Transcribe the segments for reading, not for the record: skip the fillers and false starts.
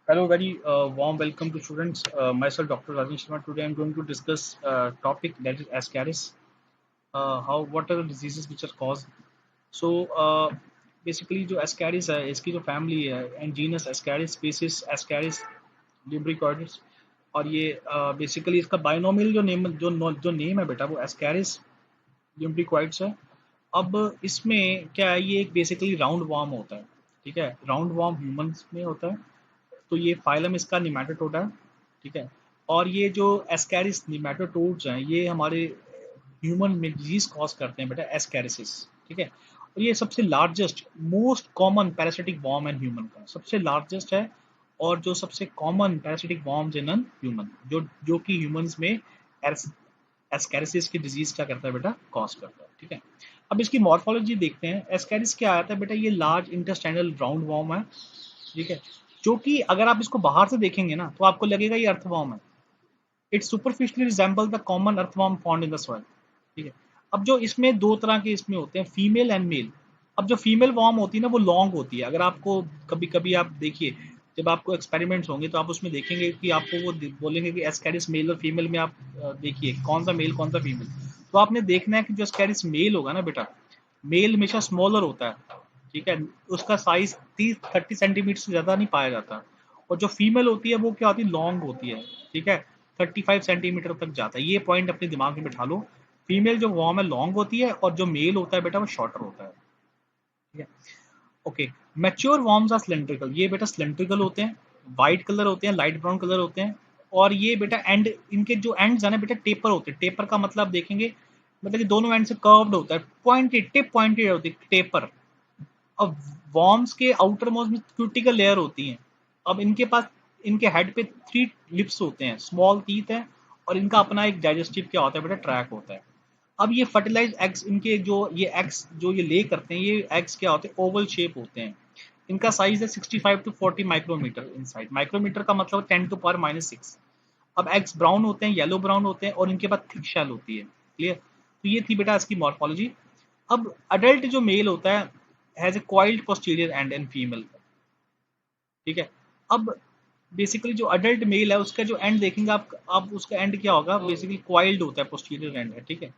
Hello, very warm welcome to students. Myself, Dr. Rajan Sharma. Today, I'm going to discuss a topic that is Ascaris. What are the diseases which are caused? So, basically, जो Ascaris है, इसकी जो family है, and genus Ascaris, species Ascaris lubricoides, और ये basically इसका binomial जो name है बेटा वो Ascaris lubricoides है. अब इसमें क्या है, ये एक बेसिकली राउंड वॉर्म होता है. ठीक है, राउंड वॉर्म ह्यूमंस में होता है. तो ये फाइलम इसका निमेटोडा है. ठीक है, और ये जो एस्कैरिस निमेटोडस हैं ये हमारे ह्यूमन में डिजीज कॉज करते हैं बेटा, एस्कैरिसिस. ठीक है, और ये सबसे largest most common parasitic worm है ह्यूमन का, सबसे लार्जेस्ट है. और जो सबसे common parasitic worms in human, जो कि ह्यूमंस में एस्कैरिसिस की डिजीज क्या करता है बेटा, कॉज करता है. ठीक है, अब इसकी मॉर्फोलॉजी देखते हैं. एस्कैरिस क्या आता है बेटा, ये लार्ज इंटेस्टाइनल राउंड वॉर्म है. ठीक है, जो कि अगर आप इसको बाहर से देखेंगे ना तो आपको लगेगा ये अर्थवॉर्म है. It superficially resemble the common earthworm found in the soil. ठीक है, अब जो इसमें दो तरह के इसमें होते हैं, फीमेल एंड मेल. अब जो फीमेल वॉर्म होती है ना वो लॉन्ग होती है. अगर आपको कभी कभी आप देखिए, जब आपको एक्सपेरिमेंट्स होंगे तो आप उसमें देखेंगे कि आपको वो बोलेंगे कि एस्कैरिस मेल और फीमेल में आप देखिए कौन सा मेल कौन सा फीमेल. तो आपने देखना है कि जो एस्कैरिस मेल होगा ना बेटा, मेल हमेशा स्मॉलर होता है. ठीक है, उसका साइज 30-30 सेंटीमीटर से ज्यादा नहीं पाया जाता. और जो फीमेल होती है वो क्या होती है, लॉन्ग होती है. ठीक है, 35 सेंटीमीटर तक जाता है. ये पॉइंट अपने दिमाग में बिठा लो. फीमेल जो वॉर्म है लॉन्ग होती है और जो मेल होता है बेटा वो शॉर्टर होता है. ठीक है, okay. Mature worms are cylindrical. ये बेटा सिलेंड्रिकल होते हैं, व्हाइट कलर होते हैं, लाइट ब्राउन कलर होते हैं. और ये बेटा एंड, इनके जो एंड्स है ना बेटा टेपर होते हैं. टेपर का मतलब देखेंगे, मतलब कि दोनों एंड से कर्व्ड होता है, पॉइंटेड, टिप पॉइंटेड होती है, टेपर. अब वॉर्म्स के आउटर मोस्ट में क्यूटिकल लेयर होती है. अब इनके पास, इनके हेड पे 3 लिप्स होते हैं, स्मॉल टीथ है, और इनका अपना एक डाइजेस्टिव क्या होता है बेटा, ट्रैक होता है. अब ये फर्टिलाइज एग्स, इनके जो ये एग्स जो ये ले करते हैं, ये एग्स क्या होते हैं, ओवल शेप होते हैं. इनका साइज है 65 to 40 माइक्रोमीटर इनसाइड. माइक्रोमीटर का मतलब 10⁻⁶. अब एग्स ब्राउन होते हैं, येलो ब्राउन होते हैं, और इनके पास थिक शेल होती है. क्लियर, तो ये थी बेटा इसकी मॉर्फोलॉजी. अब अडल्ट जो मेल होता है has a coiled posterior and and female. ठीक है, अब बेसिकली जो अडल्ट मेल है उसका जो एंड देखेंगे आप उसका एंड क्या होगा, बेसिकली क्वाइल्ड होता है, पोस्टीरियर एंड है. ठीक है,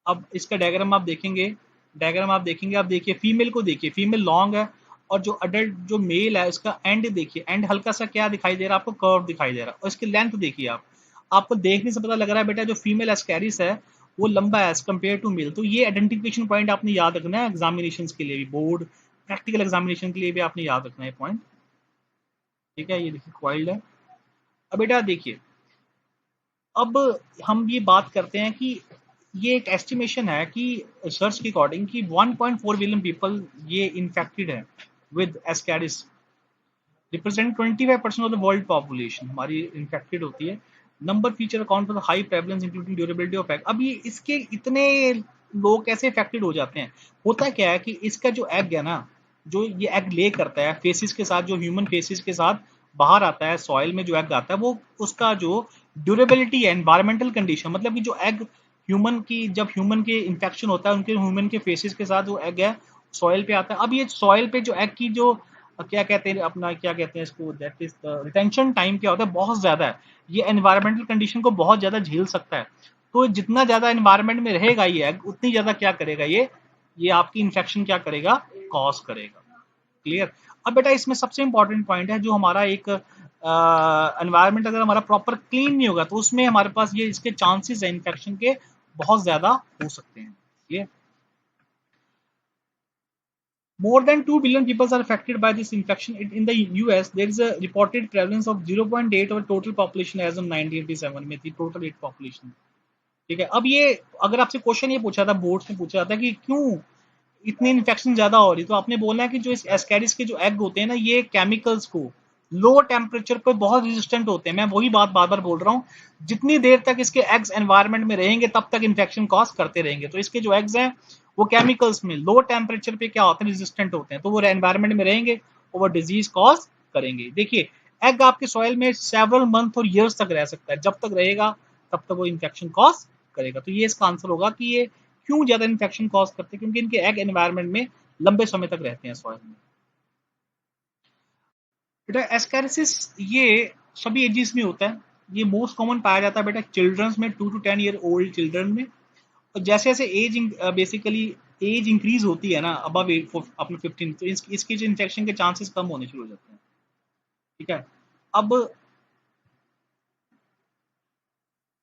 अब इसका डायग्राम आप देखेंगे, आप देखिए फीमेल को देखिए, फीमेल लॉन्ग है. और जो अडल्ट जो मेल है उसका एंड देखिए, एंड हल्का सा क्या दिखाई दे रहा है आपको, कर्व दिखाई दे रहा है. और इसकी लेंथ देखिए, आपको देखने से पता लग रहा है बेटा जो फीमेल एस्कैरिस है वो लंबा है एज कम्पेयर टू मेल. तो ये आइडेंटिफिकेशन पॉइंट आपने याद रखना है एग्जामिनेशन के लिए भी, बोर्ड प्रैक्टिकल एग्जामिनेशन के लिए भी आपने याद रखना है पॉइंट. ठीक है, ये देखिए क्वाइल्ड है. अब बेटा देखिए, अब हम ये बात करते हैं कि ये एक एस्टिमेशन है कि रिसर्च के अकॉर्डिंग कि 1.4 बिलियन पीपल ये इन्फेक्टेड है with Ascaris, represent 25% of the world population हमारी इन्फेक्टेड होती है. Number feature account for the high prevalence including durability of egg. अब ये इसके इतने लोग कैसे इफेक्टेड हो जाते हैं, होता क्या है कि इसका जो एग है ना, जो ये एग ले करता है फेसिस के साथ, जो ह्यूमन फेसिस के साथ बाहर आता है सॉइल में, जो एग आता है वो उसका जो ड्यूरेबिलिटी है, एनवायरमेंटल कंडीशन, मतलब कि जो एग ह्यूमन की, जब ह्यूमन के इन्फेक्शन होता है उनके ह्यूमन के फेसिस के साथ जो एग है सॉइल पे आता है. अब ये सॉइल पे जो एग की जो क्या कहते हैं अपना, क्या कहते हैं इसको, दैट इज रिटेंशन टाइम क्या होता है, बहुत ज्यादा है. ये एनवायरमेंटल कंडीशन को बहुत ज्यादा झेल सकता है. तो जितना ज्यादा एनवायरमेंट में रहेगा ये एग, उतनी ज्यादा क्या करेगा ये आपकी इन्फेक्शन क्या करेगा, कॉज करेगा. क्लियर. अब बेटा इसमें सबसे इंपॉर्टेंट पॉइंट है, जो हमारा एक एनवायरमेंट अगर हमारा प्रॉपर क्लीन नहीं होगा तो उसमें हमारे पास ये इसके चांसेस है इन्फेक्शन के बहुत ज्यादा हो सकते हैं. ये more than 2 billion people are affected by this infection. In the US, there is a reported prevalence of 0.8 of total population as of 1987 में थी total age population. ठीक है, अब ये अगर आपसे क्वेश्चन ये पूछा था, बोर्ड में पूछा था कि क्यों इतनी इन्फेक्शन ज्यादा हो रही, तो आपने बोलना है कि जो इस एस्कैरिस के जो एग होते हैं ना, ये केमिकल्स को लो टेम्परेचर पर बहुत रेजिस्टेंट होते हैं. मैं वही बात बार बार बोल रहा हूँ, जितनी देर तक इसके एग्स एनवायरमेंट में रहेंगे तब तक इन्फेक्शन कॉज करते रहेंगे. तो इसके जो एग्स हैं वो केमिकल्स में लो टेम्परेचर पे क्या होते हैं, रेजिस्टेंट होते हैं, तो वो एनवायरमेंट में रहेंगे और वो डिजीज कॉज करेंगे. देखिए एग आपके सॉइल में सेवरल मंथ और ईयर्स तक रह सकता है, जब तक रहेगा तब तक वो इन्फेक्शन कॉज करेगा. तो ये इसका आंसर होगा कि ये क्यों ज्यादा इन्फेक्शन कॉज करते हैं, क्योंकि इनके एग एनवायरमेंट में लंबे समय तक रहते हैं सॉइल में. बेटा एस्कैरिसिस ये सभी एजेस में होता है। ये मोस्ट कॉमन पाया जाता है बेटा चिल्ड्रंस में, 2 to 10 ईयर ओल्ड चिल्ड्रन में। और जैसे जैसे एज बेसिकली एज इंक्रीज होती है ना अबव अपने 15, तो इसके जो इन्फेक्शन के चांसेस कम होने शुरू हो जाते हैं। ठीक है। अब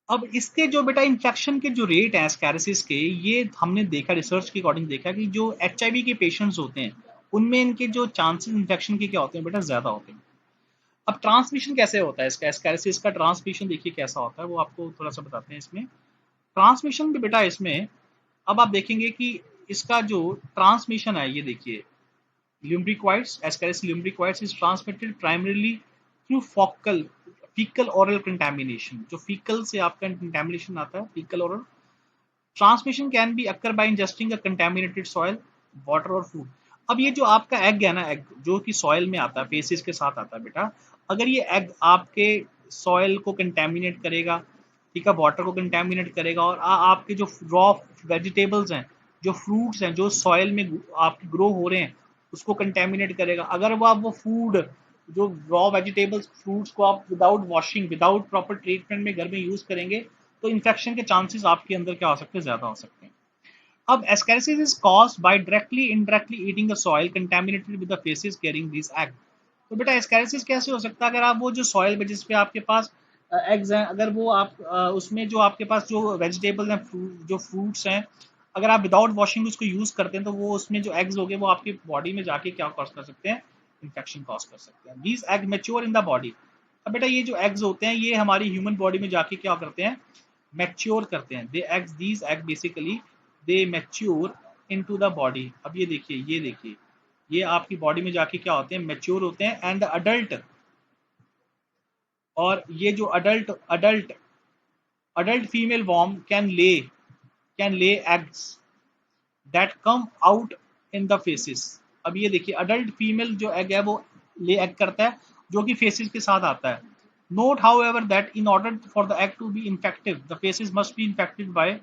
अब इसके जो बेटा इन्फेक्शन के जो रेट है एस्कैरिसिस के, ये हमने देखा, रिसर्च के अकॉर्डिंग देखा कि जो HIV के पेशेंट्स होते हैं उनमें इनके जो चांसेस इन्फेक्शन के क्या होते हैं बेटा ज्यादा होते हैं। अब ट्रांसमिशन कैसे होता है इसका, एस्कैरिसिस का ट्रांसमिशन देखिए कैसा होता है, वो आपको थोड़ा सा बताते हैं इसमें। ट्रांसमिशन भी बेटा इसमें अब आप देखेंगे कि इसका जो ट्रांसमिशन है, ये देखिए Lumbricoids, Ascaris lumbricoids is transmitted primarily through fecal oral contamination। जो fecal से आपका contamination आता है, fecal oral transmission can be occur by ingesting a contaminated soil, water और food। अब ये जो आपका एग है ना, एग जो कि सॉइल में आता है, फेसिस के साथ आता है बेटा, अगर ये एग आपके सॉइल को कंटेमिनेट करेगा, ठीक है, वाटर को कंटेमिनेट करेगा, और आपके जो रॉ वेजिटेबल्स हैं, जो फ्रूट्स हैं, जो सॉइल में आपके ग्रो हो रहे हैं, उसको कंटेमिनेट करेगा। अगर वो आप वो फूड, जो रॉ वेजिटेबल्स फ्रूट्स को आप without washing, without proper treatment में घर में यूज करेंगे, तो इन्फेक्शन के चांसेस आपके अंदर क्या हो सकते हैं, ज्यादा हो सकते हैं। अब ascariasis is caused by directly indirectly eating a soil contaminated with the faces carrying this egg. तो बेटा एस्कैरिसिस कैसे हो सकता है, अगर आप वो जो सॉइल में जिस पे आपके पास एग्स हैं, अगर वो आप उसमें जो आपके पास जो वेजिटेबल्स हैं, जो फ्रूट्स हैं, अगर आप विदाउट वॉशिंग उसको यूज करते हैं, तो वो उसमें जो एग्स हो गए वो आपकी बॉडी में जाके क्या कॉज कर सकते हैं, इन्फेक्शन कॉज कर सकते हैं। These egg mature in the body. अब बेटा ये जो एग्स होते हैं ये हमारी ह्यूमन बॉडी में जाके क्या करते हैं, मैच्योर करते हैं। They eggs, these egg basically they mature into the body. अब ये देखिए, ये देखिए, ये आपकी बॉडी में जाके क्या होते हैं, मैच्योर होते हैं। एंड अडल्ट, और ये जो adult adult adult female worm can lay eggs that come out in the faeces. अब ये देखिए, अडल्ट फीमेल जो एग है वो ले एग करता है, जो कि फेसिस के साथ आता है। Note however that in order for the egg to be infective, the faeces must be infected by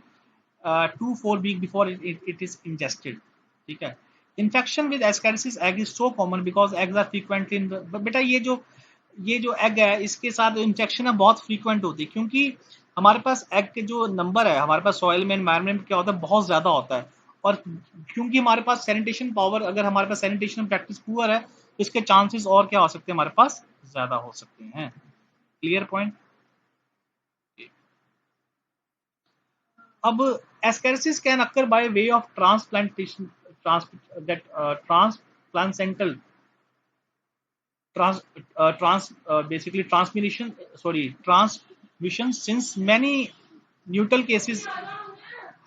2-4 weeks before it is ingested। ठीक है। Infection with ascariasis egg is so common because eggs are frequently in बेटा ये जो egg है इसके साथ infection है बहुत फ्रीक्वेंट होती है, क्योंकि हमारे पास एग के जो नंबर है हमारे पास सॉइल में, एनवायरमेंट में क्या होता है, बहुत ज्यादा होता है। और क्योंकि हमारे पास सैनिटेशन पावर, अगर हमारे पास सैनिटेशन प्रैक्टिस पुअर है, तो इसके चांसेस और क्या हो सकते हैं, हमारे पास ज्यादा हो सकते हैं। Clear point. अब ascariasis can occur by way of transplantation, transplancental basically transmission, since many neutral cases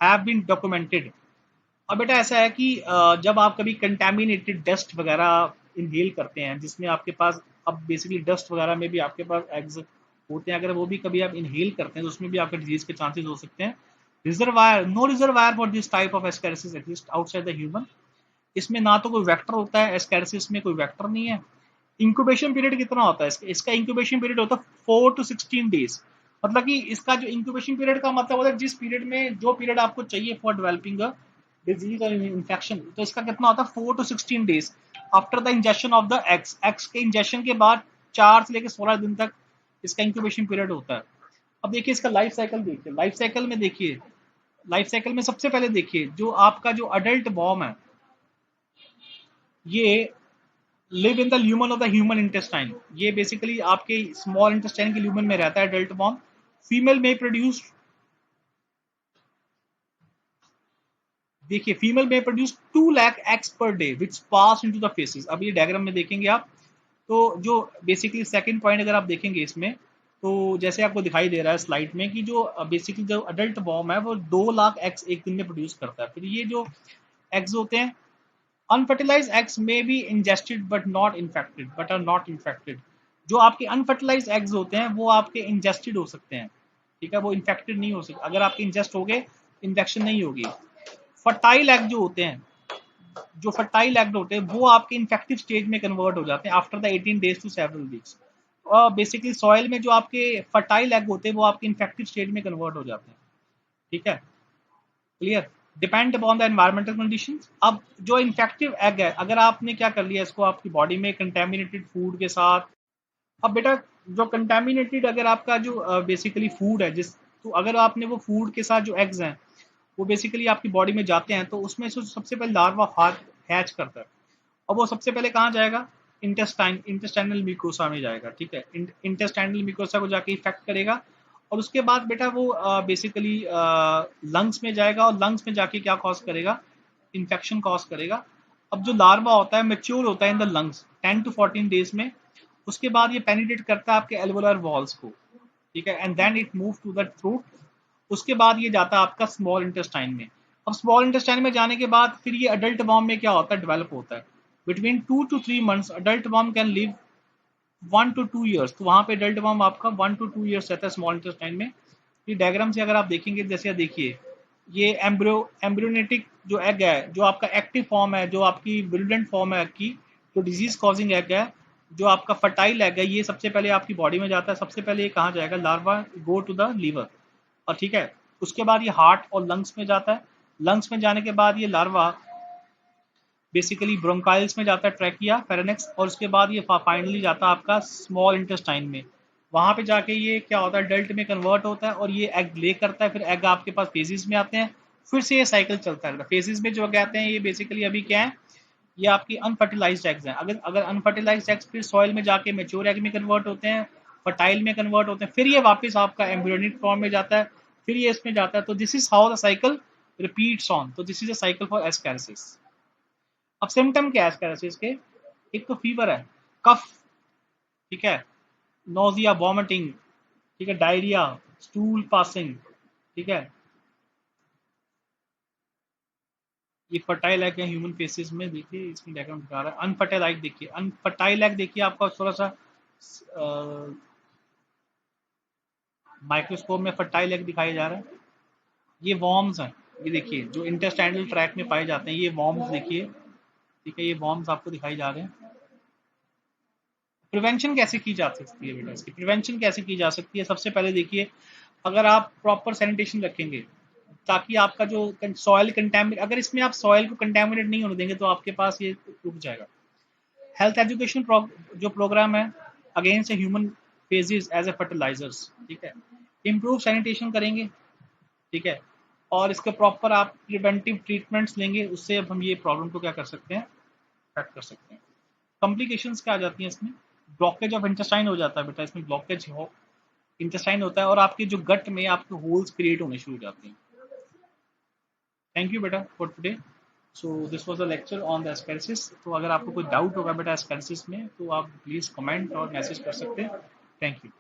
have been documented। अब बेटा ऐसा है कि जब आप कभी कंटेमिनेटेड डस्ट वगैरह इनहेल करते हैं, जिसमें आपके पास, अब बेसिकली डस्ट वगैरह में भी आपके पास एग्स होते हैं, अगर वो भी कभी आप इनहेल करते हैं तो उसमें भी आपके डिजीज के चांसेस हो सकते हैं। Reservoir, no reservoir for this type of ascariasis exist outside the human. इसमें ना तो कोई वेक्टर होता है, एस्कैरिसिस में कोई वेक्टर नहीं है। इंक्यूबेशन पीरियड कितना होता है इसका इंक्यूबेशन पीरियड होता है 4 to 16 days। मतलब कि इसका जो इंक्यूबेशन पीरियड का मतलब होता है जिस पीरियड में, जो पीरियड आपको चाहिए फॉर डेवलपिंग अ डिजीज और इन्फेक्शन, तो इसका कितना होता है 4 to 16 days after the injection of the x. X के इंजेक्शन के बाद 4 से लेकर 16 दिन तक इसका इंक्यूबेशन पीरियड होता है। अब देखिए इसका लाइफ साइकिल देखिए, लाइफ साइकिल में सबसे पहले देखिए जो आपका जो अडल्ट बॉर्म है, ये live in the lumen of the human intestine. ये बेसिकली आपके स्मॉल इंटेस्टाइन के ल्यूमन में रहता है अडल्ट बॉर्म। फीमेल में प्रोड्यूस, देखिए फीमेल में produce 2 lakh eggs per day which pass into the faces. अब ये डायग्राम में देखेंगे आप, तो जो बेसिकली सेकंड पॉइंट अगर आप देखेंगे इसमें, तो जैसे आपको दिखाई दे रहा है स्लाइड में कि जो बेसिकली जो अडल्ट बॉर्म है वो 2 लाख एग्स एक दिन में प्रोड्यूस करता है। फिर ये जो एग्स होते हैं, unfertilised eggs may be ingested but are not infected. जो आपके अनफर्टिलाइज्ड एग्स होते हैं वो आपके इंजेस्टेड हो सकते हैं, ठीक है, वो इन्फेक्टेड नहीं हो सकते। अगर आपके इंजेस्ट हो गए, इन्फेक्शन नहीं होगी। फर्टाइल एग जो होते हैं, जो फर्टाइल एग होते हैं वो आपके इन्फेक्टिव स्टेज में कन्वर्ट हो जाते हैं after the 18 days to several weeks। और बेसिकली सॉइल में जो आपके फर्टाइल एग होते हैं वो आपके इन्फेक्टिव स्टेज में कन्वर्ट हो जाते हैं। ठीक है, clear. Depend upon the environmental conditions. अब जो इन्फेक्टिव एग है, अगर आपने क्या कर लिया इसको आपकी बॉडी में कंटेमिनेटेड फूड के साथ, अब बेटा जो कंटेमिनेटेड अगर आपका जो बेसिकली फूड है, जिस तो अगर आपने वो फूड के साथ जो एग्स हैं वो बेसिकली आपकी बॉडी में जाते हैं, तो उसमें से सबसे पहले लार्वा हैच करता है। अब वो सबसे पहले कहाँ जाएगा? इंटेस्टाइनल म्यूकोसा में जाएगा, ठीक है। इंटेस्टाइनल म्यूकोसा को जाके इफेक्ट करेगा, और उसके बाद बेटा वो बेसिकली लंग्स में जाएगा, और लंग्स में जाके क्या कॉज करेगा? इन्फेक्शन कॉज करेगा। अब जो लार्वा होता है मेच्योर होता है in the lungs 10 to 14 days में। उसके बाद ये पेनिट्रेट करता है आपके एल्वोलर वॉल्स को, ठीक है, and then it move to the throat. उसके बाद ये जाता है आपका स्मॉल इंटेस्टाइन में। अब स्मॉल इंटेस्टाइन में जाने के बाद फिर ये अडल्ट वॉर्म में क्या होता है? डेवलप होता है। Between 2 to 3 months adult worm can live 1 to 2 years। तो वहां पे अडल्ट वॉर्म आपका 1 to 2 years रहता है स्मॉल इंटेस्टाइन में। ये डायग्राम से अगर आप देखेंगे, जैसे देखिए ये एम्ब्रियोनेटिक जो एग है, जो आपका एक्टिव फॉर्म है, जो आपकी विरुलेंट फॉर्म है एग की, जो डिजीज कॉजिंग एग है, जो आपका फर्टाइल एग है, ये सबसे पहले आपकी बॉडी में जाता है। सबसे पहले ये कहाँ जाएगा? Larva go to the liver, और ठीक है, उसके बाद ये हार्ट और लंग्स में जाता है। लंग्स में जाने के बाद ये लार्वा बेसिकली ब्रोंकाइल्स में जाता है, ट्रैकिया, फेरेनेक्स, और उसके बाद ये फाइनली जाता है आपका स्मॉल इंटेस्टाइन में। वहां पे जाके ये क्या होता है? अडल्ट में कन्वर्ट होता है, और ये एग ले करता है। फिर एग आपके पास फेजेस में आते हैं, फिर से ये साइकिल चलता है। फेजेस में जो कहते हैं ये बेसिकली अभी क्या है? ये आपकी अनफर्टिलाइज्ड एग्स हैं। अगर अगर अनफर्टिलाइज्ड एग्स फिर सॉइल में जाके मेच्योर एग में कन्वर्ट होते हैं, फर्टाइल में कन्वर्ट होते हैं, फिर ये वापस आपका एम्ब्रियोनिक फॉर्म में जाता है, फिर ये इसमें जाता है। तो this is how the cycle repeats on. तो this is a cycle for ascariasis. अब सिम्टम क्या है एस्कैरिसिस के? एक तो फीवर है, कफ, ठीक है, नोजिया, वॉमिटिंग, ठीक है, डायरिया, स्टूल पासिंग, ठीक है। ये फर्टाइल एग है ह्यूमन फेसिस में, देखिए इसमें डायग्राम दिखा रहा है। अनफर्टाइल एग देखिए, अनफर्टाइल एग देखिए आपका थोड़ा सा माइक्रोस्कोप में फर्टाइल एग दिखाया जा रहा है। ये वॉर्म्स हैं, ये देखिए जो इंटेस्टाइनल ट्रैक में पाए जाते हैं, ये वॉर्म्स देखिए, ठीक है, ये वॉर्म्स आपको दिखाई जा रहे हैं। प्रिवेंशन कैसे की जा सकती है बेटा? इसकी प्रिवेंशन कैसे की जा सकती है? सबसे पहले देखिए, अगर आप प्रॉपर सैनिटेशन रखेंगे, ताकि आपका जो सॉइल कंटेमिनेट, अगर इसमें आप सॉइल को कंटेमिनेट नहीं होने देंगे तो आपके पास ये रुक जाएगा। हेल्थ एजुकेशन जो प्रोग्राम है against human faeces as a fertilisers, ठीक है, इम्प्रूव सैनिटेशन करेंगे, ठीक है, और इसके प्रॉपर आप प्रिवेंटिव ट्रीटमेंट्स लेंगे, उससे अब हम ये प्रॉब्लम को क्या कर सकते हैं? कट कर सकते हैं। कॉम्प्लिकेशंस क्या आ जाती हैं इसमें? ब्लॉकेज ऑफ इंटेस्टाइन हो जाता है बेटा, इसमें ब्लॉकेज हो इंटेस्टाइन होता है, और आपके जो गट में आपके होल्स क्रिएट होने शुरू हो जाते हैं। थैंक यू बेटा for today. So this was a lecture on the ascariasis. तो अगर आपको कोई डाउट होगा बेटा एस्कैरिसिस में, तो आप प्लीज़ कमेंट और मैसेज कर सकते हैं। Thank you.